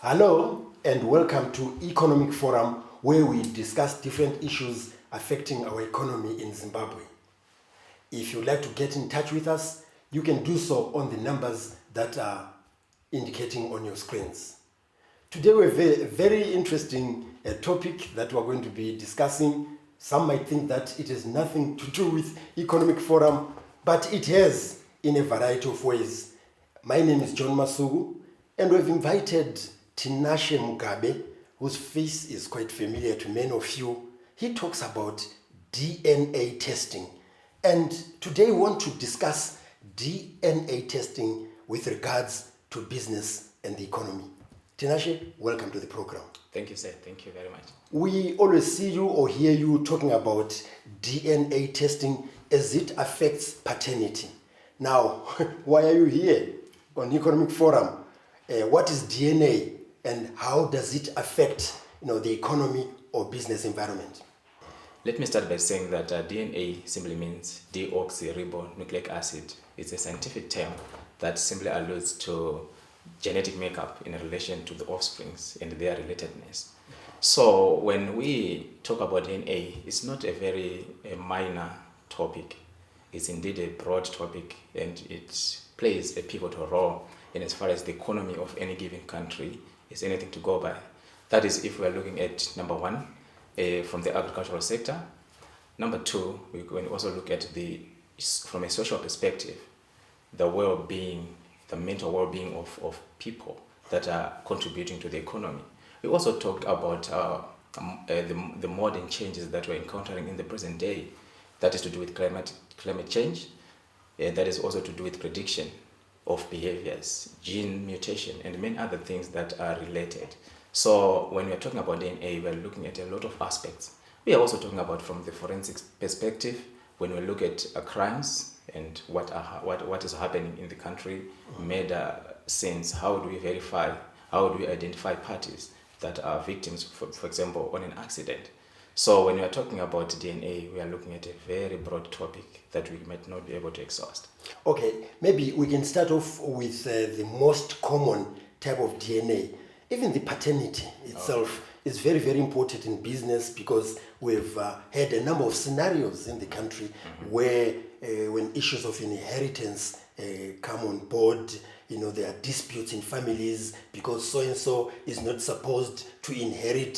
Hello and welcome to Economic Forum, where we discuss different issues affecting our economy in Zimbabwe. If you'd like to get in touch with us, you can do so on the numbers that are indicating on your screens. Today we have a very interesting topic that we're going to be discussing. Some might think that it has nothing to do with Economic Forum, but it has in a variety of ways. My name is John Masugu, and we've invited Tinashe Mugabe, whose face is quite familiar to many of you. He talks about DNA testing. And today we want to discuss DNA testing with regards to business and the economy. Tinashe, welcome to the program. Thank you, sir. Thank you very much. We always see you or hear you talking about DNA testing as it affects paternity. Now, why are you here on Economic Forum? What is DNA and how does it affect the economy or business environment? Let me start by saying that DNA simply means deoxyribonucleic acid. It's a scientific term that simply alludes to genetic makeup in relation to the offsprings and their relatedness. So when we talk about DNA, it's not a very minor topic. It's indeed a broad topic, and it plays a pivotal role in as far as the economy of any given country is anything to go by. That is, if we're looking at number one, from the agricultural sector. Number two, we can also look at from a social perspective, the well-being, the mental well-being of people that are contributing to the economy. We also talk about the modern changes that we're encountering in the present day. That is to do with climate change. That is also to do with prediction of behaviors, gene mutation, and many other things that are related. So when we're talking about DNA, we're looking at a lot of aspects. We are also talking about from the forensics perspective, when we look at crimes and what is happening in the country, murder scenes, how do we verify, how do we identify parties that are victims, for example, on an accident. So when we are talking about DNA, we are looking at a very broad topic that we might not be able to exhaust. Okay, maybe we can start off with the most common type of DNA. Even the paternity itself is very, very important in business because we've had a number of scenarios in the country where when issues of inheritance come on board, there are disputes in families because so-and-so is not supposed to inherit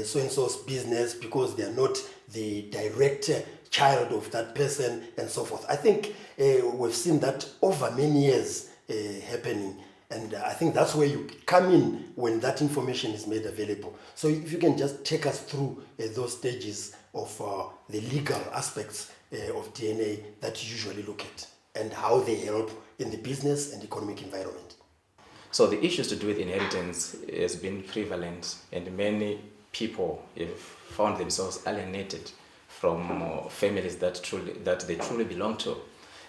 so-and-so's business because they are not the direct child of that person and so forth. I think we've seen that over many years happening. And I think that's where you come in when that information is made available. So if you can just take us through those stages of the legal aspects of DNA that you usually look at and how they help in the business and economic environment. So the issues to do with inheritance has been prevalent, and many people have found themselves alienated from families that they truly belong to.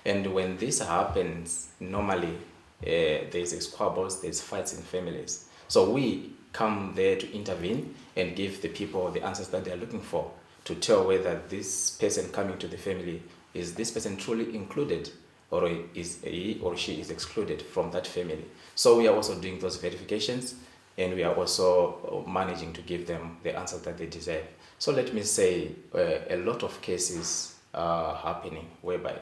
And when this happens, normally there's squabbles, there's fights in families. So we come there to intervene and give the people the answers that they're looking for, to tell whether this person coming to the family, is this person truly included, or is he or she is excluded from that family. So we are also doing those verifications, and we are also managing to give them the answers that they deserve. So let me say a lot of cases are happening whereby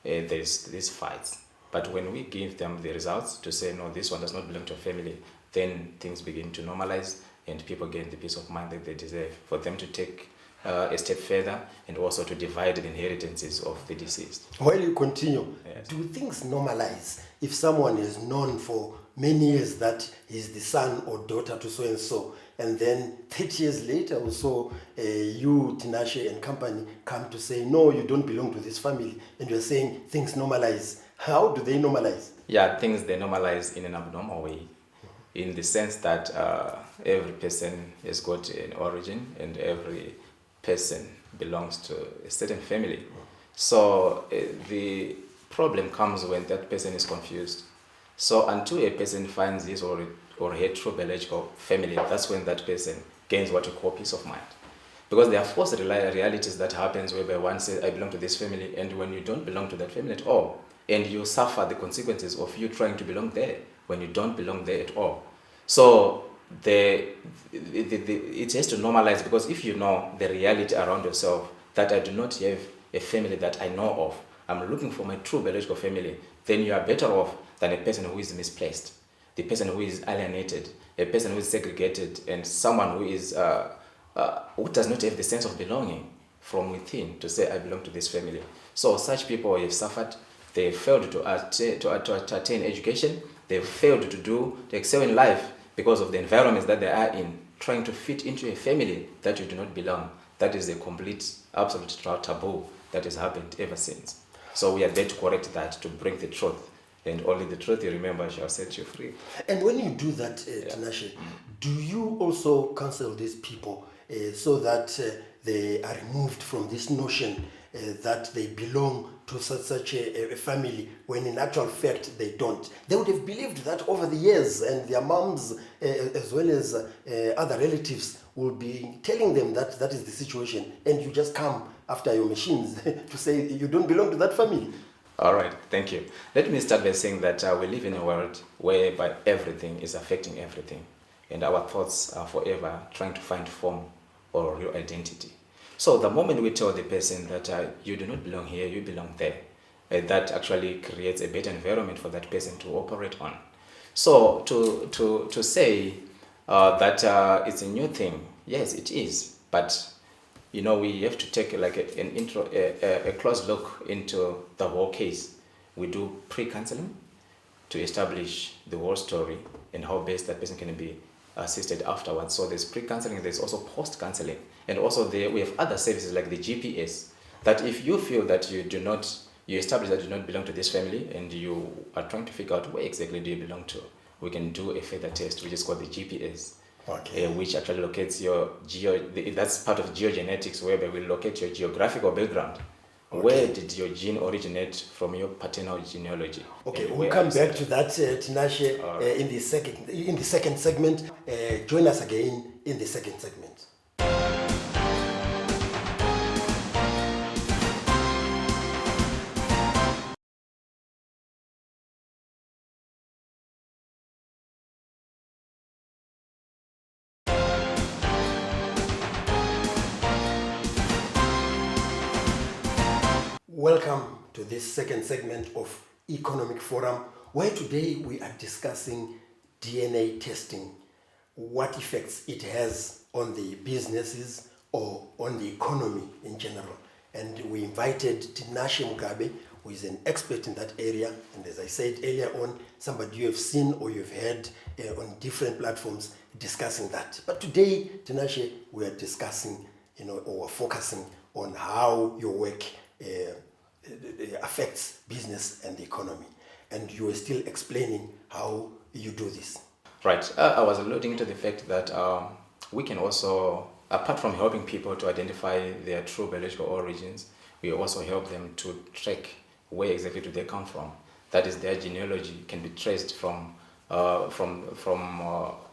there's these fights. But when we give them the results to say, no, this one does not belong to a family, then things begin to normalize and people gain the peace of mind that they deserve for them to take a step further and also to divide the inheritances of the deceased. While you continue, Yes. Do things normalize if someone is known for many years that he's the son or daughter to so-and-so, and then 30 years later or so, you, Tinashe and company come to say, no, you don't belong to this family, and you're saying things normalize. How do they normalize? Yeah, things they normalize in an abnormal way, in the sense that every person has got an origin and every person belongs to a certain family. So the problem comes when that person is confused. So until a person finds his or her true biological family, that's when that person gains what we call peace of mind. Because there are forced realities that happens whereby one says, I belong to this family, and when you don't belong to that family at all, and you suffer the consequences of you trying to belong there when you don't belong there at all. So it has to normalize, because if you know the reality around yourself, that I do not have a family that I know of, I'm looking for my true biological family, then you are better off than a person who is misplaced, the person who is alienated, a person who is segregated, and someone who does not have the sense of belonging from within to say, I belong to this family. So such people have suffered. They failed to attain education. They failed to excel in life because of the environments that they are in, trying to fit into a family that you do not belong. That is a complete, absolute taboo that has happened ever since. So we are there to correct that, to bring the truth. And only the truth you remember shall set you free. And when you do that, Tinashe, do you also counsel these people so that they are removed from this notion that they belong to such a family, when in actual fact they don't? They would have believed that over the years, and their moms as well as other relatives will be telling them that that is the situation, and you just come after your machines to say you don't belong to that family. All right, thank you. Let me start by saying that we live in a world whereby everything is affecting everything, and our thoughts are forever trying to find form or real identity. So the moment we tell the person that you do not belong here, you belong there, that actually creates a better environment for that person to operate on. So to say that it's a new thing, yes, it is, but we have to take like a close look into the whole case. We do pre-counseling to establish the whole story and how best that person can be assisted afterwards. So there's pre-counseling, there's also post-counseling, and also we have other services like the GPS, that if you feel that you establish that you do not belong to this family, and you are trying to figure out where exactly do you belong to, we can do a further test, which is called the GPS. Okay. Which actually locates your that's part of geogenetics, whereby we locate your geographical background. Okay. Where did your gene originate from, your paternal genealogy? Okay, we'll come back to that, Tinashe, right, in the second segment. Join us again in the second segment. Welcome to this second segment of Economic Forum, where today we are discussing DNA testing, what effects it has on the businesses or on the economy in general. And we invited Tinashe Mugabe, who is an expert in that area, and as I said earlier on, somebody you have seen or you've heard on different platforms discussing that. But today, Tinashe, we are discussing, or focusing on how your work affects business and the economy, and you are still explaining how you do this. Right. I was alluding to the fact that we can also, apart from helping people to identify their true biological origins, we also help them to track where exactly do they come from. That is, their genealogy can be traced from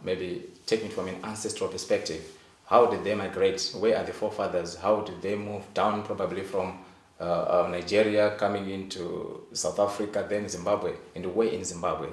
maybe taken from an ancestral perspective. How did they migrate? Where are the forefathers? How did they move down, probably from Nigeria coming into South Africa, then Zimbabwe, and where in Zimbabwe?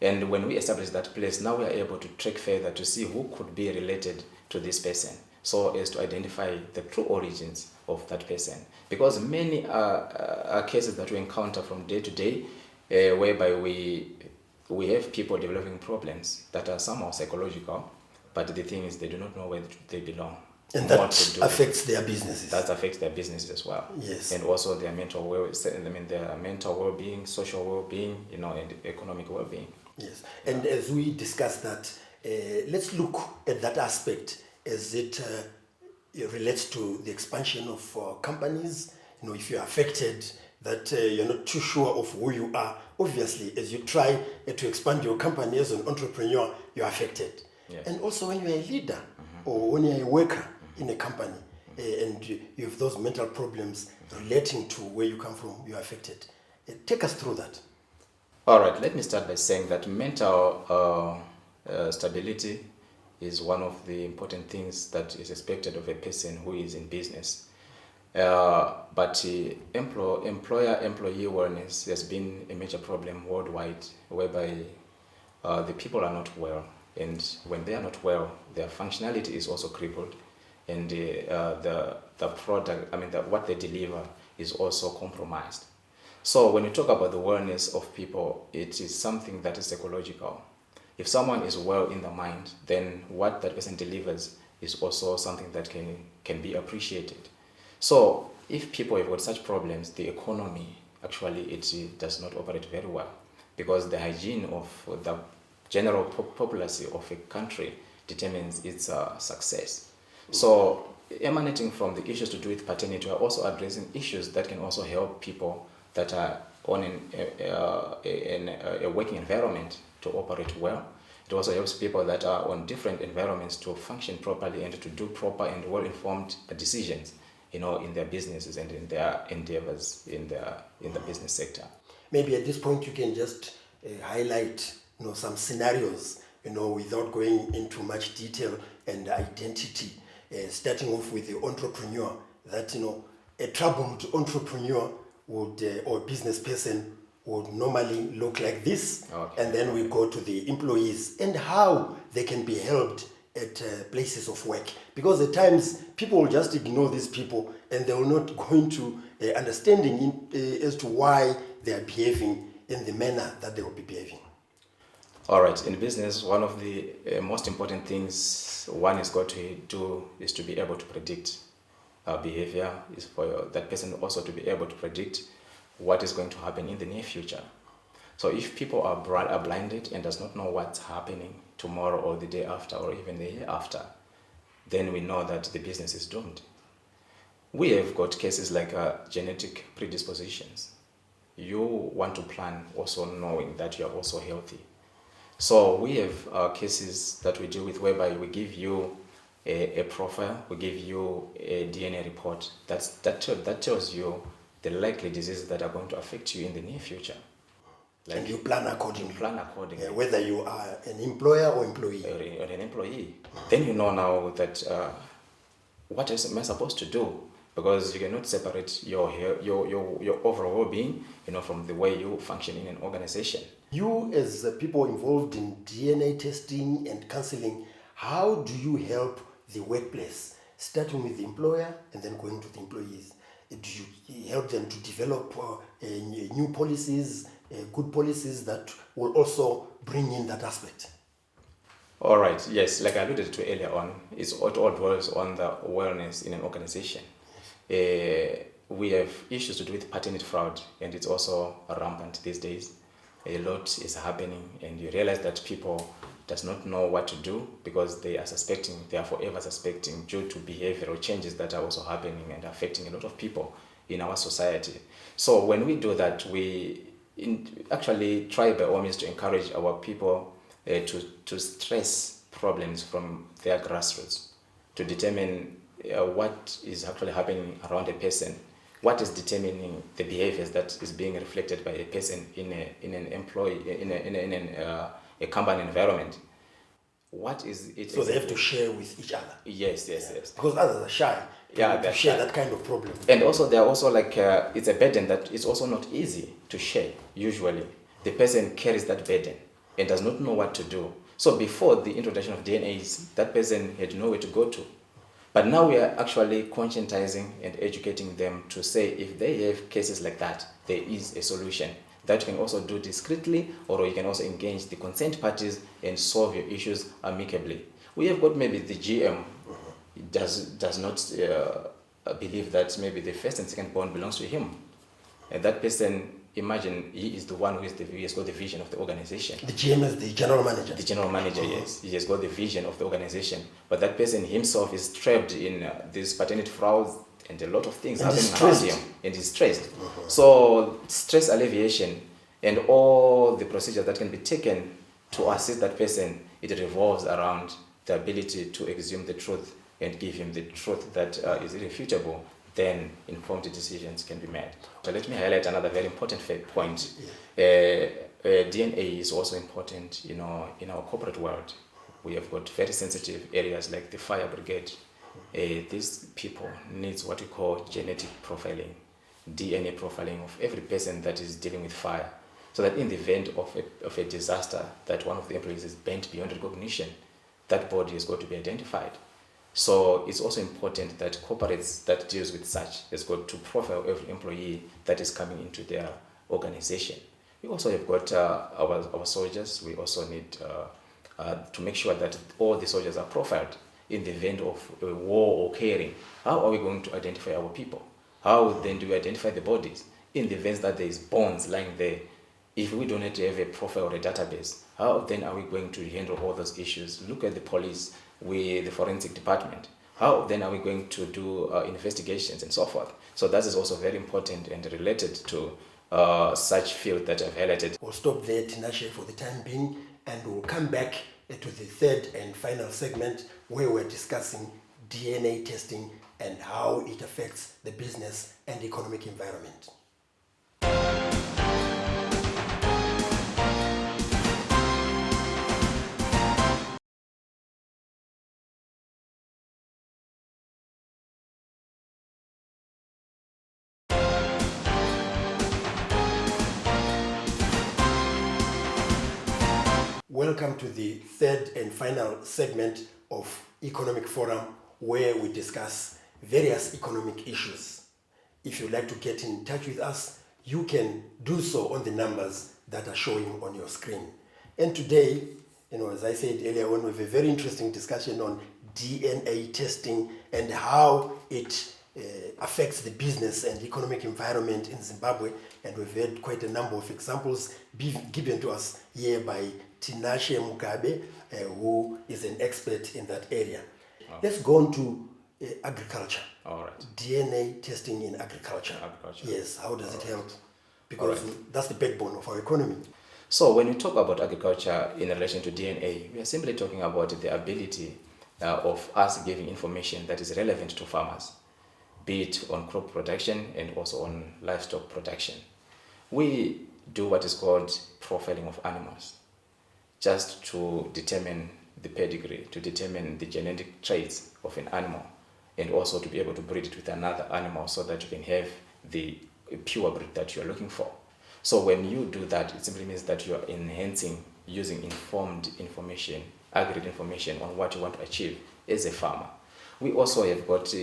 And when we establish that place, now we are able to track further to see who could be related to this person, so as to identify the true origins of that person. Because many are cases that we encounter from day to day, whereby we have people developing problems that are somehow psychological, but the thing is they do not know where they belong. And that affects their businesses. That affects their businesses as well. Yes. And also their mental well-being, social well-being, and economic well-being. Yes. And as we discuss that, let's look at that aspect as it relates to the expansion of companies. If you're affected, that you're not too sure of who you are. Obviously, as you try to expand your company as an entrepreneur, you're affected. Yes. And also when you're a leader, or when you're a worker in a company, and you have those mental problems relating to where you come from, you're affected. Take us through that. All right, let me start by saying that mental stability is one of the important things that is expected of a person who is in business. But employer-employee wellness has been a major problem worldwide, whereby the people are not well. and when they are not well, their functionality is also crippled, and the product, what they deliver is also compromised. So when you talk about the wellness of people, it is something that is psychological. If someone is well in the mind, then what that person delivers is also something that can be appreciated. So if people have got such problems, the economy actually it does not operate very well, because the hygiene of the general populace of a country determines its success. So emanating from the issues to do with paternity, we are also addressing issues that can also help people that are on a working environment to operate well. It also helps people that are on different environments to function properly and to do proper and well-informed decisions, in their businesses and in their endeavors in the business sector. Maybe at this point you can just highlight, some scenarios, without going into much detail and identity, starting off with the entrepreneur. That a troubled entrepreneur would or business person would normally look like this. Okay. And then we go to the employees and how they can be helped at places of work, because at times people will just ignore these people and they will not go into understanding as to why they are behaving in the manner that they will be behaving. All right, in business, one of the most important things one has got to do is to be able to predict behavior, is for that person also to be able to predict what is going to happen in the near future. So if people are blinded and does not know what's happening tomorrow or the day after or even the year after, then we know that the business is doomed. We have got cases like genetic predispositions. You want to plan also knowing that you are also healthy. So we have cases that we deal with whereby we give you a profile, we give you a DNA report that tells you the likely diseases that are going to affect you in the near future. And you plan accordingly. Whether you are an employer or employee. Or an employee. Then you know now that what am I supposed to do? Because you cannot separate your overall well-being, from the way you function in an organization. You, as people involved in DNA testing and counseling, how do you help the workplace, starting with the employer and then going to the employees? Do you help them to develop new policies, good policies that will also bring in that aspect? All right, yes, like I alluded to earlier on, it all dwells on the wellness in an organization. We have issues to do with paternity fraud, and it's also rampant these days. A lot is happening, and you realize that people does not know what to do because they are forever suspecting due to behavioral changes that are also happening and affecting a lot of people in our society. So when we do that, we actually try by all means to encourage our people to stress problems from their grassroots, to determine what is actually happening around a person, what is determining the behaviors that is being reflected by a person in a company environment. What is it? So they have to share with each other. Yes. Because others are shy to share that kind of problem. And also they are also it's a burden that is also not easy to share. Usually the person carries that burden and does not know what to do. So before the introduction of DNAs, that person had nowhere to go to. But now we are actually conscientizing and educating them to say if they have cases like that, there is a solution that you can also do discreetly, or you can also engage the consent parties and solve your issues amicably. We have got maybe the GM does not believe that maybe the first and second born belongs to him. And that person, imagine he is the one who has got the vision of the organization. The GM is the general manager. The general manager, yes. He has got the vision of the organization. But that person himself is trapped in these paternity frauds and a lot of things happening around him. And he's stressed. So stress alleviation and all the procedures that can be taken to assist that person, it revolves around the ability to exhume the truth and give him the truth that is irrefutable. Then informed decisions can be made. So let me highlight another very important point. DNA is also important, in our corporate world. We have got very sensitive areas like the fire brigade. These people needs what we call genetic profiling, DNA profiling of every person that is dealing with fire. so that in the event of a disaster that one of the employees is bent beyond recognition, that body has got to be identified. So it's also important that corporates that deals with such has got to profile every employee that is coming into their organization. We also have got our soldiers. We also need to make sure that all the soldiers are profiled in the event of a war occurring. How are we going to identify our people? How then do we identify the bodies? In the event that there is bones lying there, if we don't have a profile or a database, how then are we going to handle all those issues? Look at the police with the forensic department. How then are we going to do investigations and so forth? So that is also very important and related to such field that I've highlighted. We'll stop there, Tinashe, for the time being, and we'll come back to the third and final segment where we're discussing DNA testing and how it affects the business and economic environment. Welcome to the third and final segment of Economic Forum, where we discuss various economic issues. If you'd like to get in touch with us, you can do so on the numbers that are showing on your screen. And today, as I said earlier on, we have a very interesting discussion on DNA testing and how it affects the business and economic environment in Zimbabwe. And we've had quite a number of examples given to us here by Tinashe Mugabe, who is an expert in that area. Oh. Let's go on to agriculture. All right. DNA testing in agriculture. Yes, how does it help? Because that's the backbone of our economy. So when we talk about agriculture in relation to DNA, we are simply talking about the ability of us giving information that is relevant to farmers, be it on crop production and also on livestock production. We do what is called profiling of animals, just to determine the pedigree, to determine the genetic traits of an animal, and also to be able to breed it with another animal so that you can have the pure breed that you are looking for. So when you do that, it simply means that you are enhancing using informed information, accurate information on what you want to achieve as a farmer. We also have got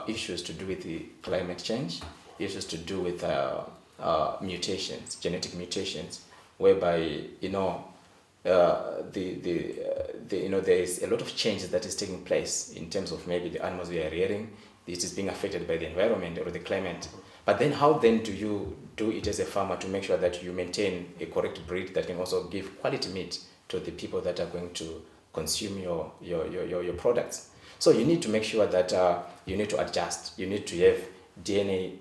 issues to do with the climate change, issues to do with mutations, genetic mutations, whereby there is a lot of changes that is taking place in terms of maybe the animals we are rearing. It is being affected by the environment or the climate. But then how then do you do it as a farmer to make sure that you maintain a correct breed that can also give quality meat to the people that are going to consume your products? So you need to make sure that you need to adjust. You need to have DNA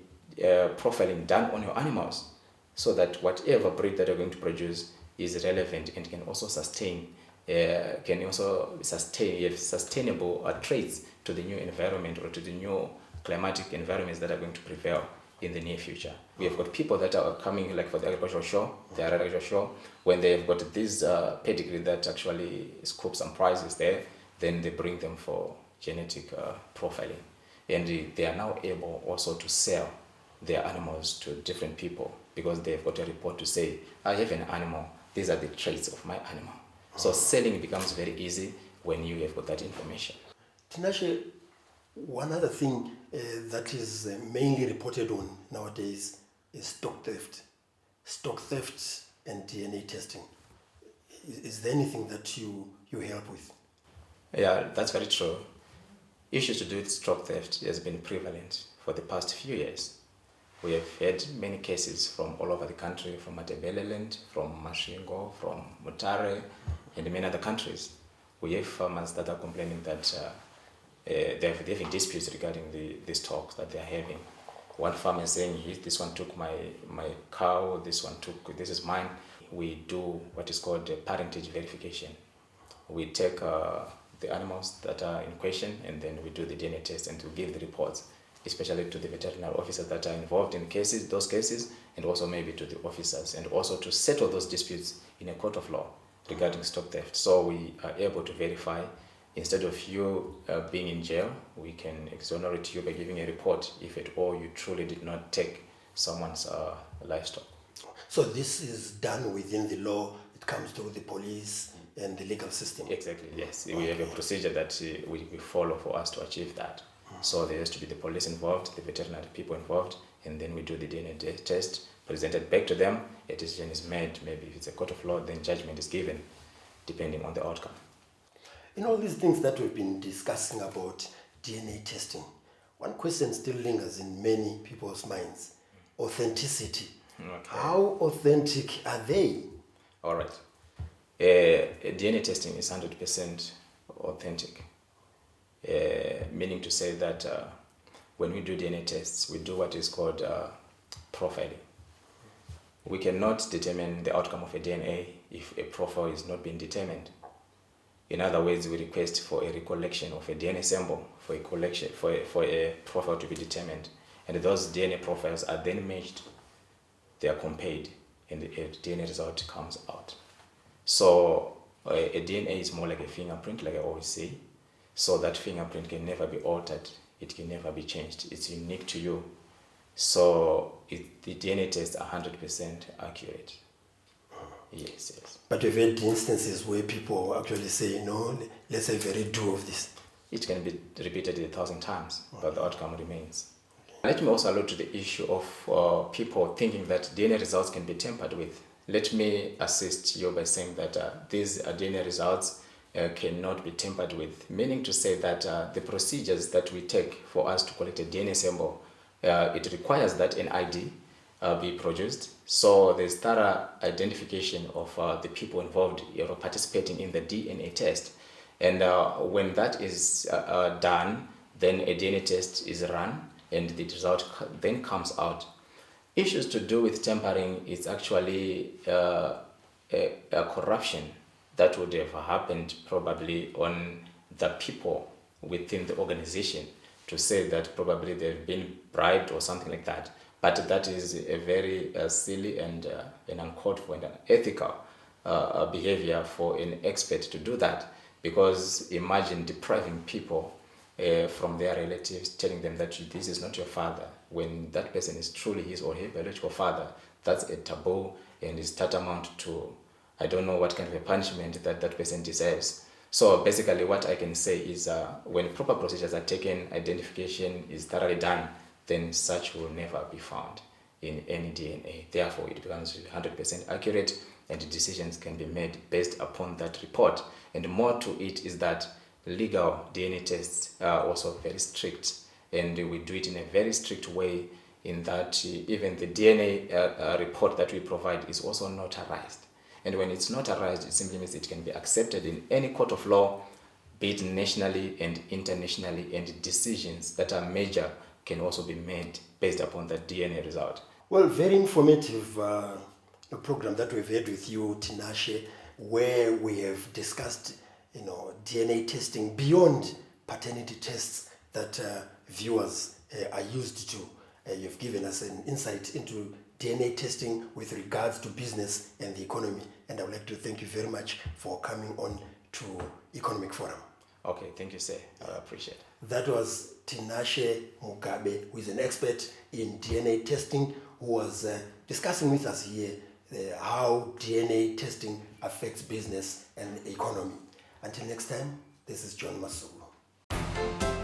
profiling done on your animals so that whatever breed that you're going to produce is relevant and can also sustain, sustainable traits to the new environment or to the new climatic environments that are going to prevail in the near future. We have got people that are coming like for the agricultural show, when they have got this pedigree that actually scoops some prizes there, then they bring them for genetic profiling. And they are now able also to sell their animals to different people because they've got a report to say, I have an animal, these are the traits of my animal. So selling becomes very easy when you have got that information. Tinashe, one other thing that is mainly reported on nowadays is stock theft. Stock theft and DNA testing. Is there anything that you help with? Yeah, that's very true. Issues to do with stock theft has been prevalent for the past few years. We have had many cases from all over the country, from Matebeleland, from Mashingo, from Mutare, and many other countries. We have farmers that are complaining that they're having disputes regarding the stocks that they're having. One farmer is saying, this one took my cow, this is mine. We do what is called parentage verification. We take the animals that are in question and then we do the DNA test and to give the reports, especially to the veterinary officers that are involved in those cases, and also maybe to the officers, and also to settle those disputes in a court of law regarding stock theft. So we are able to verify. Instead of you being in jail, we can exonerate you by giving a report if at all you truly did not take someone's livestock. So this is done within the law. It comes through the police and the legal system. Exactly, yes. We have a procedure that we follow for us to achieve that. So there has to be the police involved, the veterinary people involved, and then we do the DNA test, presented back to them, a decision is made. Maybe if it's a court of law, then judgment is given, depending on the outcome. In all these things that we've been discussing about DNA testing, one question still lingers in many people's minds: authenticity. Okay. How authentic are they? All right. DNA testing is 100% authentic, meaning to say that when we do DNA tests, we do what is called profiling. We cannot determine the outcome of a DNA if a profile is not being determined. In other words, we request for a recollection of a DNA sample for a profile to be determined, and those DNA profiles are then matched. They are compared, and the DNA result comes out. So a DNA is more like a fingerprint, like I always say. So that fingerprint can never be altered. It can never be changed. It's unique to you. So the DNA tests are 100% accurate. Yes, yes. But we've had instances where people actually say, no, let's have a redo of this. It can be repeated 1,000 times, but the outcome remains. Let me also allude to the issue of people thinking that DNA results can be tampered with. Let me assist you by saying that these DNA results cannot be tampered with, meaning to say that the procedures that we take for us to collect a DNA sample, it requires that an ID be produced. So there's thorough identification of the people involved or participating in the DNA test. And when that is done, then a DNA test is run and the result then comes out. Issues to do with tampering is actually a corruption that would have happened probably on the people within the organization, to say that probably they've been bribed or something like that. But that is a very silly and an uncalled for and unethical behavior for an expert to do that, because imagine depriving people from their relatives, telling them that this is not your father, when that person is truly his or her biological father. That's a taboo and is tantamount to, I don't know what kind of a punishment that person deserves. So basically what I can say is when proper procedures are taken, identification is thoroughly done, then such will never be found in any DNA. Therefore, it becomes 100% accurate and decisions can be made based upon that report. And more to it is that legal DNA tests are also very strict, and we do it in a very strict way, in that even the DNA report that we provide is also notarized. And when it's notarized, it simply means it can be accepted in any court of law, be it nationally and internationally, and decisions that are major can also be made based upon the DNA result. Well, very informative program that we've had with you, Tinashe, where we have discussed, DNA testing beyond paternity tests that viewers are used to. You've given us an insight into DNA testing with regards to business and the economy. And I would like to thank you very much for coming on to Economic Forum. Okay, thank you, sir. I appreciate it. That was Tinashe Mugabe, who is an expert in DNA testing, who was discussing with us here how DNA testing affects business and economy. Until next time, this is John Masugu.